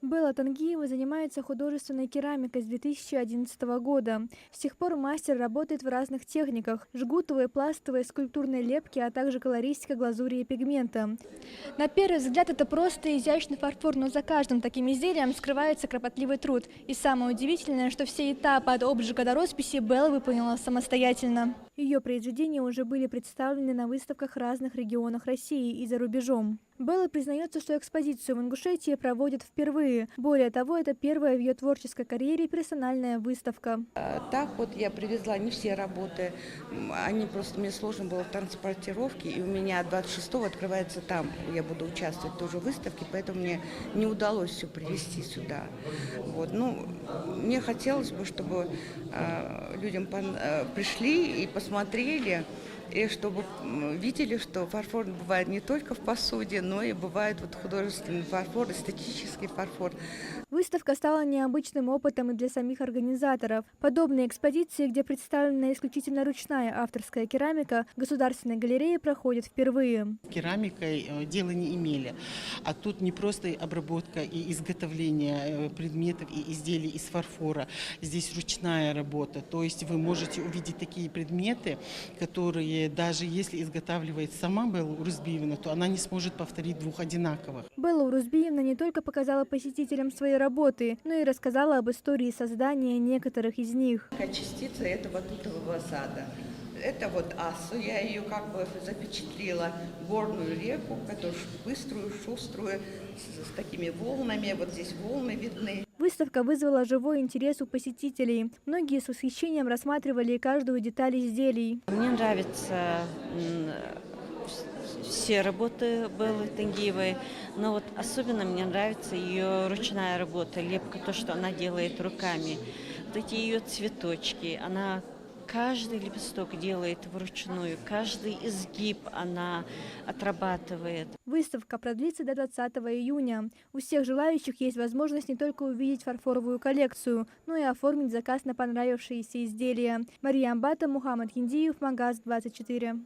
Белла Тангиева занимается художественной керамикой с 2011 года. С тех пор мастер работает в разных техниках – жгутовые, пластовые, скульптурные лепки, а также колористика, глазури и пигмента. На первый взгляд это просто изящный фарфор, но за каждым таким изделием скрывается кропотливый труд. И самое удивительное, что все этапы от обжига до росписи Белла выполнила самостоятельно. Ее произведения уже были представлены на выставках в разных регионах России и за рубежом. Белла признается, что экспозицию в Ингушетии проводит впервые. Более того, это первая в ее творческой карьере персональная выставка. Так вот я привезла не все работы, они просто, мне сложно было в транспортировке, и у меня 26-го открывается там, я буду участвовать тоже в выставке, поэтому мне не удалось все привезти сюда. Вот, ну, мне хотелось бы, чтобы людям пришли и посмотрели, и чтобы видели, что фарфор бывает не только в посуде, но и бывает вот художественный фарфор, эстетический фарфор. Выставка стала необычным опытом и для самих организаторов. Подобные экспозиции, где представлена исключительно ручная авторская керамика, в Государственной галерее проходят впервые. Керамикой дела не имели. А тут не просто обработка и изготовление предметов и изделий из фарфора. Здесь ручная работа. То есть вы можете увидеть такие предметы, которые даже если изготавливает сама Белла Урузбиевна, то она не сможет повторить двух одинаковых. Белла Урузбиевна не только показала посетителям свои работы, но и рассказала об истории создания некоторых из них. Частица этого тутового сада. Это вот Асу, я ее как бы запечатлела, горную реку, которую быструю, шуструю, с такими волнами, вот здесь волны видны. Выставка вызвала живой интерес у посетителей. Многие с восхищением рассматривали каждую деталь изделий. Мне нравятся все работы Беллы Тангиевой, но вот особенно мне нравится ее ручная работа, лепка, то, что она делает руками. Вот эти ее цветочки, она каждый лепесток делает вручную, каждый изгиб она отрабатывает. Выставка продлится до 20 июня. У всех желающих есть возможность не только увидеть фарфоровую коллекцию, но и оформить заказ на понравившиеся изделия. Мария Амбата, Мухаммад Хиндиев, Магаз 24.